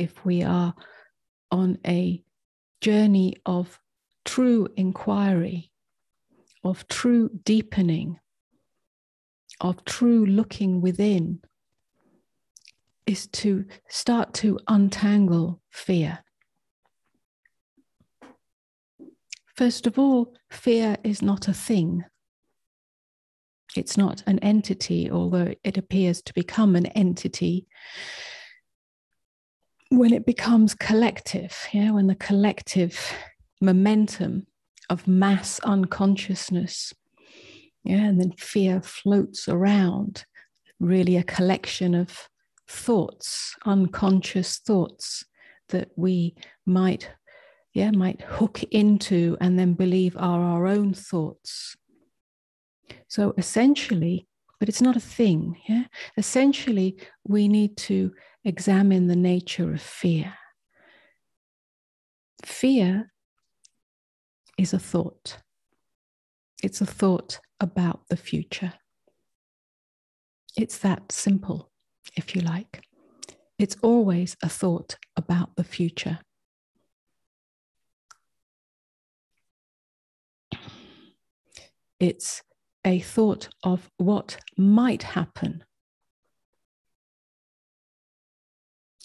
if we are on a journey of true inquiry, of true deepening, of true looking within, is to start to untangle fear. First of all, fear is not a thing. It's not an entity, although it appears to become an entity when it becomes collective, when the collective momentum of mass unconsciousness, and then fear floats around, really a collection of thoughts, unconscious thoughts that we might hook into and then believe are our own thoughts. So essentially, but it's not a thing, essentially we need to examine the nature of fear. Fear is a thought. It's a thought about the future. It's that simple, if you like. It's always a thought about the future. It's a thought of what might happen.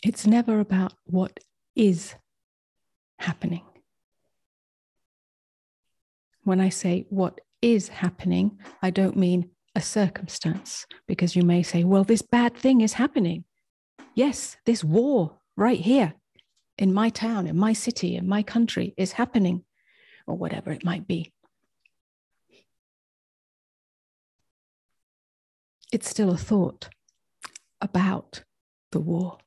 It's never about what is happening. When I say what is happening, I don't mean a circumstance, because you may say, well, this bad thing is happening. Yes, this war right here in my town, in my city, in my country is happening, or whatever it might be. It's still a thought about the war.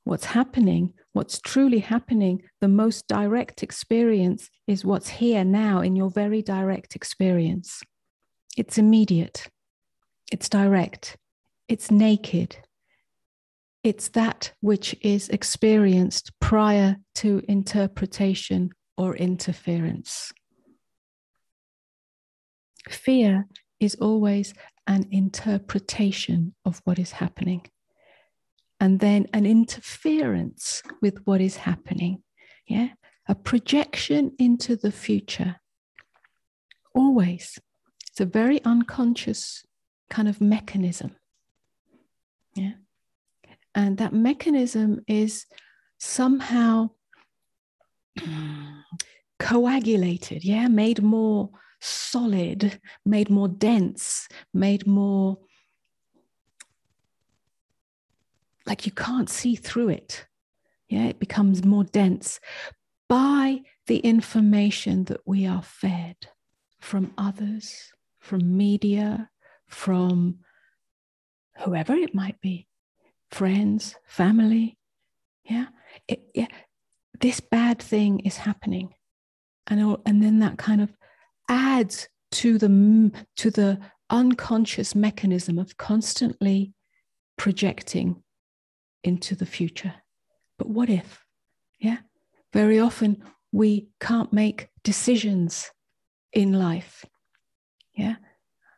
What's happening, what's truly happening, the most direct experience is what's here now in your very direct experience. It's immediate, it's direct, it's naked. It's that which is experienced prior to interpretation or interference. Fear is always an interpretation of what is happening, and then an interference with what is happening, a projection into the future. Always. It's a very unconscious kind of mechanism. And that mechanism is somehow coagulated, made more solid, made more dense, made more like you can't see through it. It becomes more dense by the information that we are fed from others, from media, from whoever it might be, friends, family. This bad thing is happening, and then that kind of adds to the unconscious mechanism of constantly projecting into the future. But what if? Very often we can't make decisions in life.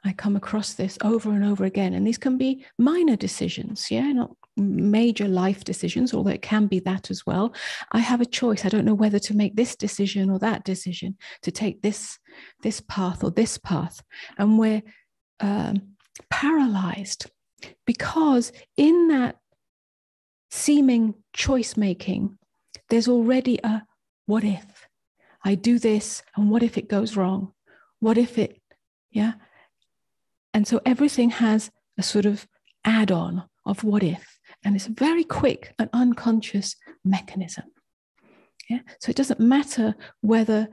I come across this over and over again, and these can be minor decisions, not major life decisions, although it can be that as well. I have a choice. I don't know whether to make this decision or that decision, to take this path or this path. And we're paralyzed because in that seeming choice making, there's already a what if I do this, and what if it goes wrong? What if it, And so everything has a sort of add-on of what if, and it's a very quick and unconscious mechanism. So it doesn't matter whether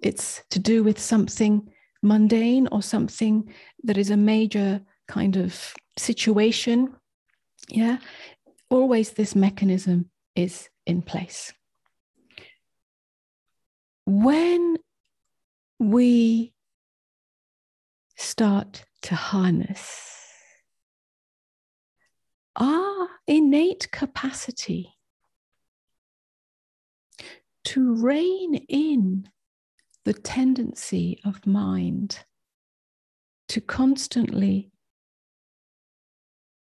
it's to do with something mundane or something that is a major kind of situation. Always this mechanism is in place. When we start to harness our innate capacity to rein in the tendency of mind to constantly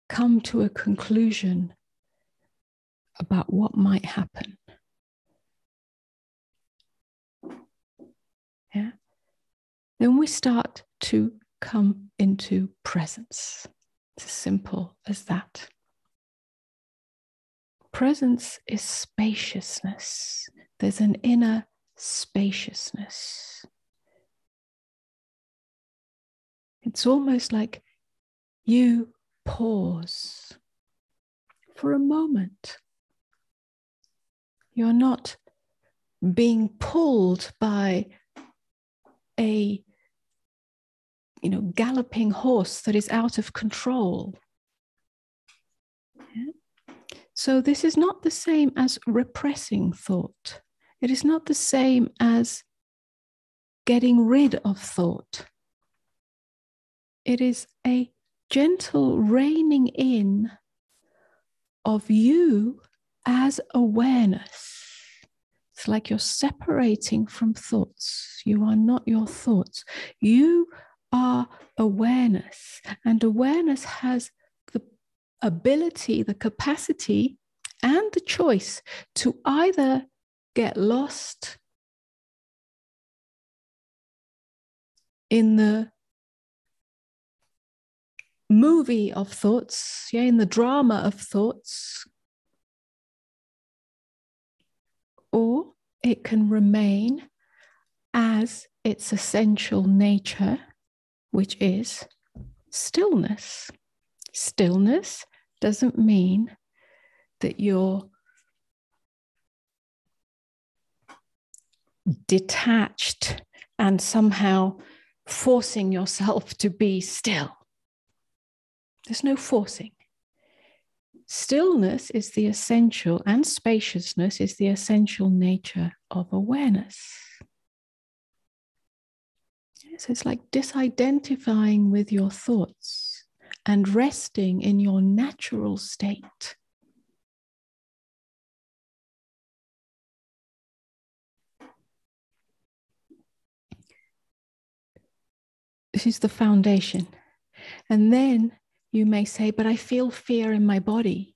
come to a conclusion about what might happen. Yeah. Then we start to come into presence. It's as simple as that. Presence is spaciousness. There's an inner spaciousness. It's almost like you pause for a moment. You're not being pulled by a galloping horse that is out of control. Yeah? So this is not the same as repressing thought. It is not the same as getting rid of thought. It is a gentle reining in of you as awareness. It's like you're separating from thoughts. You are not your thoughts. You are awareness. And awareness has the ability, the capacity, and the choice to either get lost in the movie of thoughts, in the drama of thoughts, or it can remain as its essential nature, which is stillness. Stillness doesn't mean that you're detached and somehow forcing yourself to be still. There's no forcing. Stillness is the essential, and spaciousness is the essential nature of awareness. So it's like disidentifying with your thoughts and resting in your natural state. This is the foundation. And then you may say, but I feel fear in my body.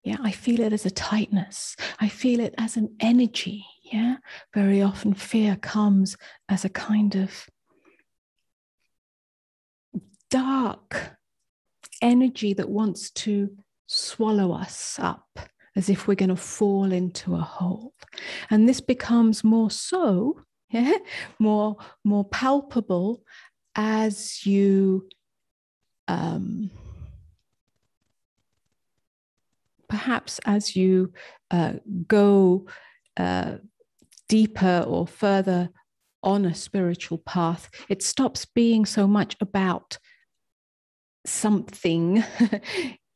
Yeah, I feel it as a tightness. I feel it as an energy. Yeah, very often fear comes as a kind of dark energy that wants to swallow us up, as if we're going to fall into a hole. And this becomes more so, more palpable as you perhaps as you go deeper or further on a spiritual path. It stops being so much about something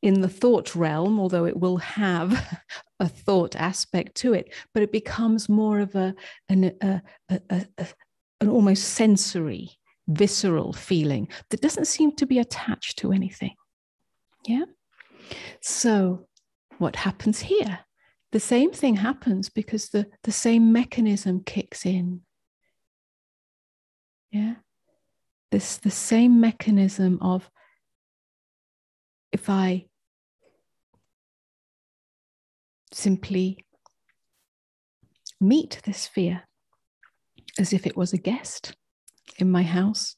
in the thought realm, although it will have a thought aspect to it, but it becomes more of an almost sensory, visceral feeling that doesn't seem to be attached to anything. Yeah. So what happens here? The same thing happens because the same mechanism kicks in. Yeah. The same mechanism of, if I simply meet this fear as if it was a guest in my house,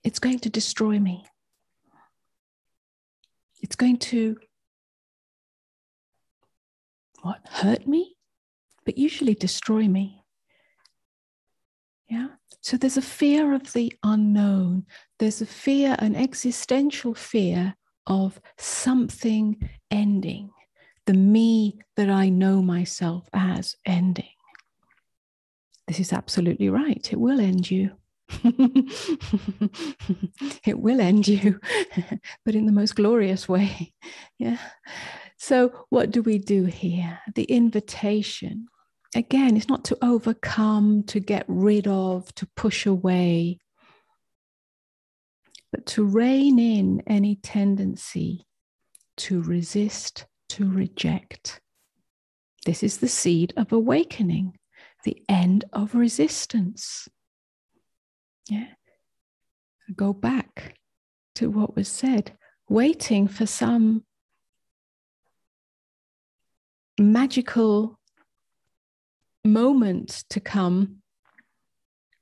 it's going to destroy me. It's going to hurt me, but usually destroy me. Yeah. So there's a fear of the unknown. There's a fear, an existential fear of something ending, the me that I know myself as ending. This is absolutely right. It will end you. It will end you, but in the most glorious way. Yeah. So what do we do here? The invitation, again, is not to overcome, to get rid of, to push away, but to rein in any tendency to resist, to reject. This is the seed of awakening, the end of resistance. Yeah. Go back to what was said, waiting for some magical moment to come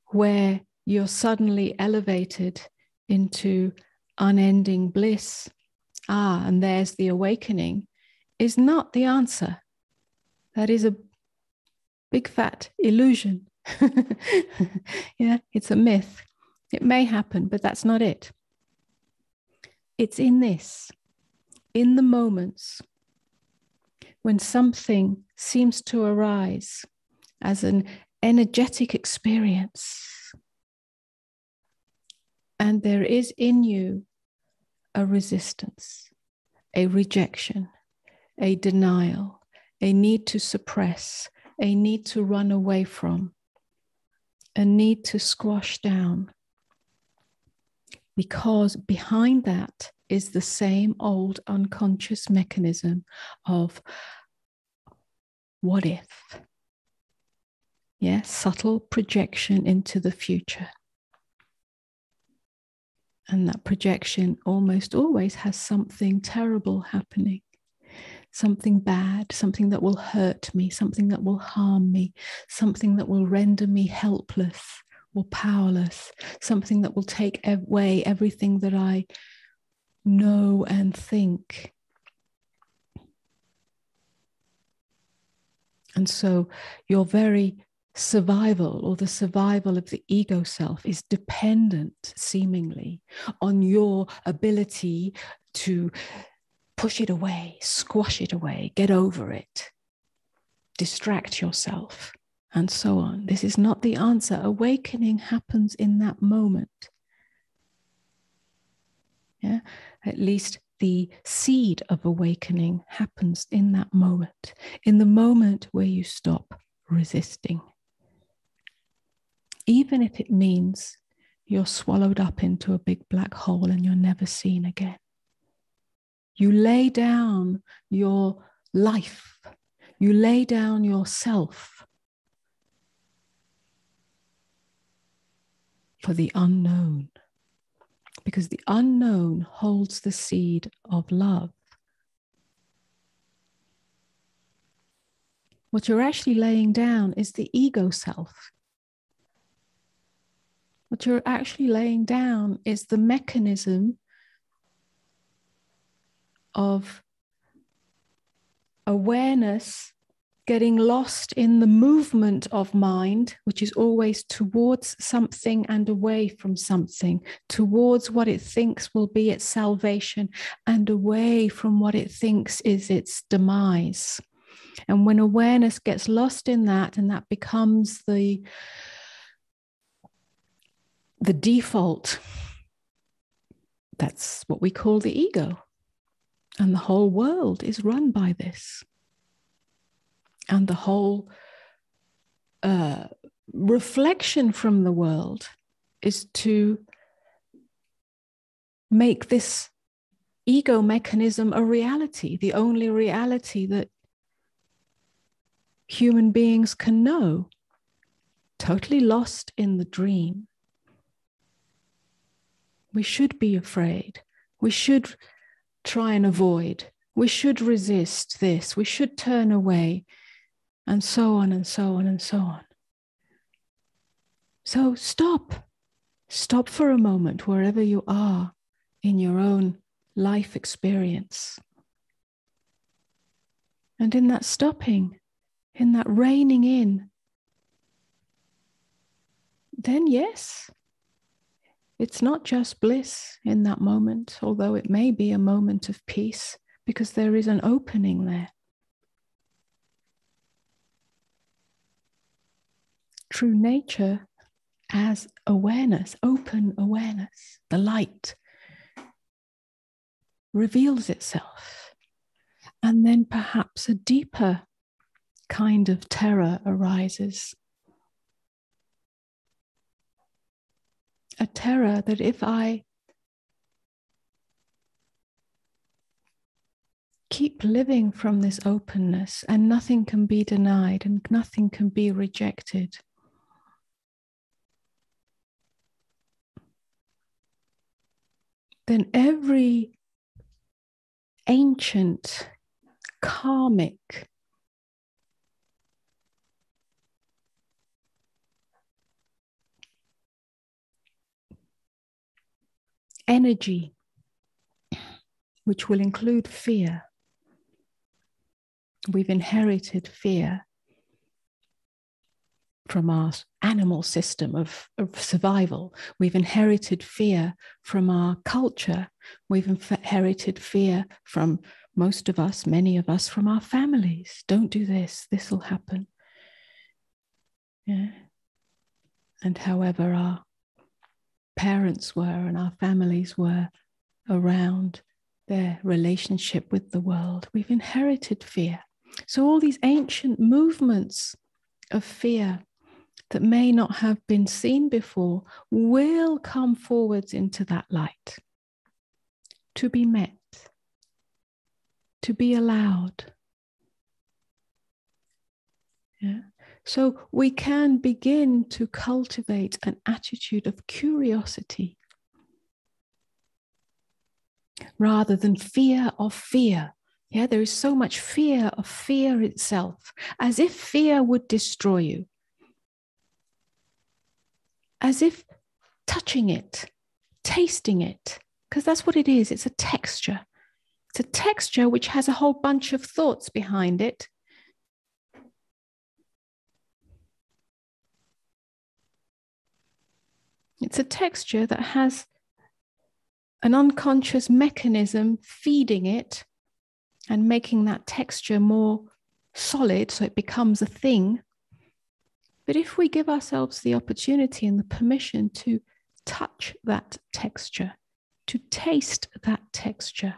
where you're suddenly elevated into unending bliss, and there's the awakening, is not the answer. That is a big fat illusion. Yeah, it's a myth. It may happen, but that's not it. It's in this, in the moments when something seems to arise as an energetic experience, and there is in you a resistance, a rejection, a denial, a need to suppress, a need to run away from, a need to squash down. Because behind that is the same old unconscious mechanism of what if? Yeah, subtle projection into the future. And that projection almost always has something terrible happening, something bad, something that will hurt me, something that will harm me, something that will render me helpless or powerless, something that will take away everything that I know and think. And so your very survival, or the survival of the ego self, is dependent seemingly on your ability to push it away, squash it away, get over it, distract yourself, and so on. This is not the answer. Awakening happens in that moment. Yeah, at least the seed of awakening happens in that moment, in the moment where you stop resisting. Even if it means you're swallowed up into a big black hole and you're never seen again. You lay down your life. You lay down yourself for the unknown, because the unknown holds the seed of love. What you're actually laying down is the ego self. What you're actually laying down is the mechanism of awareness getting lost in the movement of mind, which is always towards something and away from something, towards what it thinks will be its salvation and away from what it thinks is its demise. And when awareness gets lost in that, and that becomes the default, that's what we call the ego. And the whole world is run by this. And the whole reflection from the world is to make this ego mechanism a reality, the only reality that human beings can know, totally lost in the dream. We should be afraid. We should try and avoid. We should resist this. We should turn away, and so on and so on and so on. So stop. Stop for a moment wherever you are in your own life experience. And in that stopping, in that reining in, then yes, it's not just bliss in that moment, although it may be a moment of peace, because there is an opening there. True nature as awareness, open awareness, the light reveals itself. And then perhaps a deeper kind of terror arises. A terror that if I keep living from this openness and nothing can be denied and nothing can be rejected, then every ancient karmic energy, which will include fear. We've inherited fear from our animal system of survival. We've inherited fear from our culture. We've inherited fear from most of us, many of us, from our families. Don't do this, this will happen. Yeah. And however our parents were and our families were around their relationship with the world, we've inherited fear. So all these ancient movements of fear that may not have been seen before will come forwards into that light, to be met, to be allowed. Yeah. So we can begin to cultivate an attitude of curiosity rather than fear of fear. Yeah, there is so much fear of fear itself, as if fear would destroy you, as if touching it, tasting it, because that's what it is. It's a texture. It's a texture which has a whole bunch of thoughts behind it. It's a texture that has an unconscious mechanism feeding it and making that texture more solid so it becomes a thing. But if we give ourselves the opportunity and the permission to touch that texture, to taste that texture,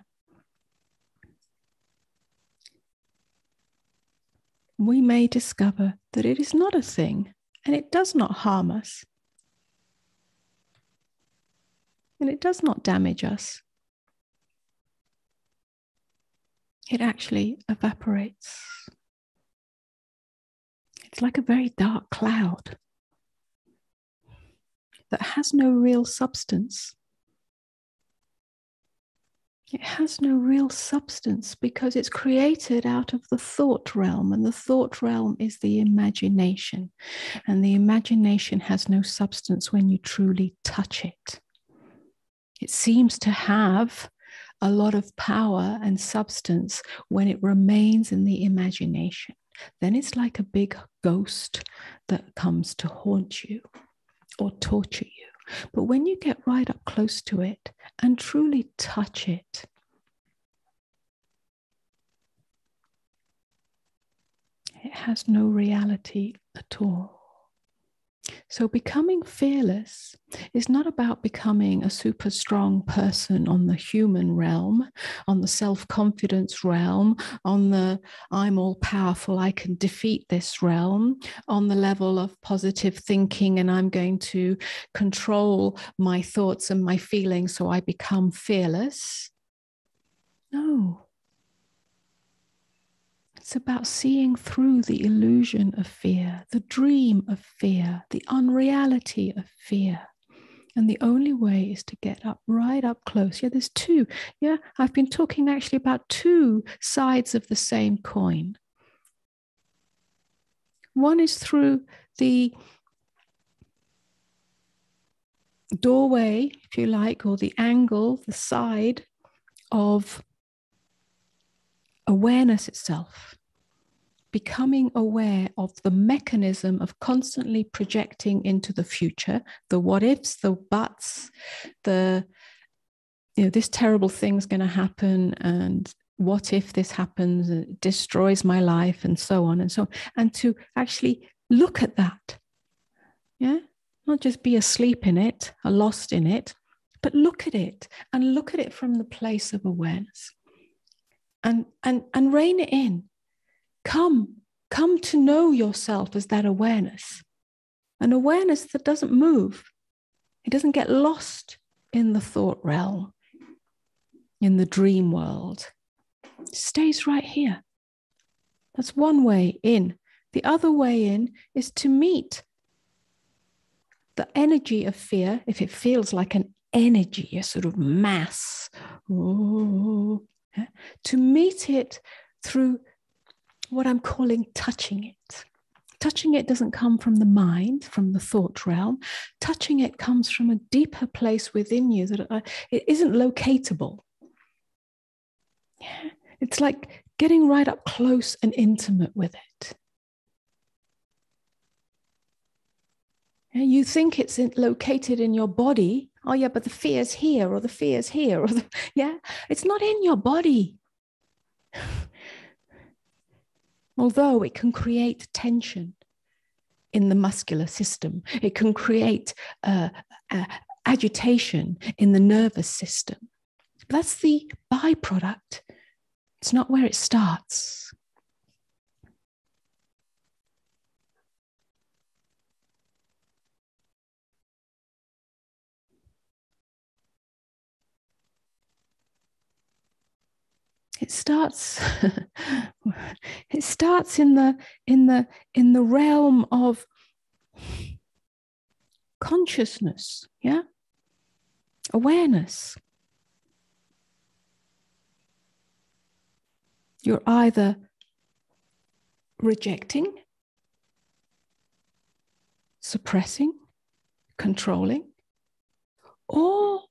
we may discover that it is not a thing and it does not harm us. And it does not damage us. It actually evaporates. It's like a very dark cloud that has no real substance. It has no real substance because it's created out of the thought realm, and the thought realm is the imagination. And the imagination has no substance when you truly touch it. It seems to have a lot of power and substance when it remains in the imagination. Then it's like a big ghost that comes to haunt you or torture you. But when you get right up close to it and truly touch it, it has no reality at all. So becoming fearless is not about becoming a super strong person on the human realm, on the self-confidence realm, on the I'm all powerful, I can defeat this realm, on the level of positive thinking and I'm going to control my thoughts and my feelings so I become fearless. No. It's about seeing through the illusion of fear, the dream of fear, the unreality of fear. And the only way is to get up right up close. Yeah, there's two. Yeah, I've been talking actually about two sides of the same coin. One is through the doorway, if you like, or the angle, the side of awareness itself. Becoming aware of the mechanism of constantly projecting into the future, the what ifs, the buts, the, this terrible thing's going to happen, and what if this happens, and it destroys my life, and so on and so on. And to actually look at that, yeah, not just be asleep in it, or lost in it, but look at it and look at it from the place of awareness, and rein it in. Come to know yourself as that awareness, an awareness that doesn't move. It doesn't get lost in the thought realm, in the dream world. It stays right here. That's one way in. The other way in is to meet the energy of fear, if it feels like an energy, a sort of mass, to meet it through what I'm calling touching it. Touching it doesn't come from the mind, from the thought realm. Touching it comes from a deeper place within you that it isn't locatable. Yeah. It's like getting right up close and intimate with it. Yeah, you think it's located in your body. Oh yeah, but the fear's here, or the fear's here, or yeah, it's not in your body. Although it can create tension in the muscular system, it can create agitation in the nervous system. That's the byproduct. It's not where it starts. It starts. It starts in the realm of consciousness, yeah, awareness. You're either rejecting, suppressing, controlling, or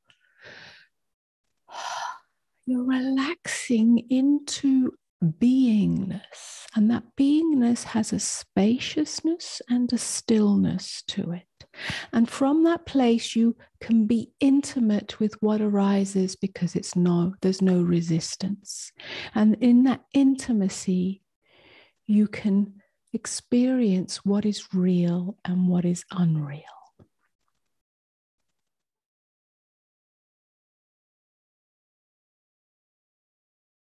you're relaxing into beingness. And that beingness has a spaciousness and a stillness to it. And from that place, you can be intimate with what arises because there's no resistance. And in that intimacy, you can experience what is real and what is unreal.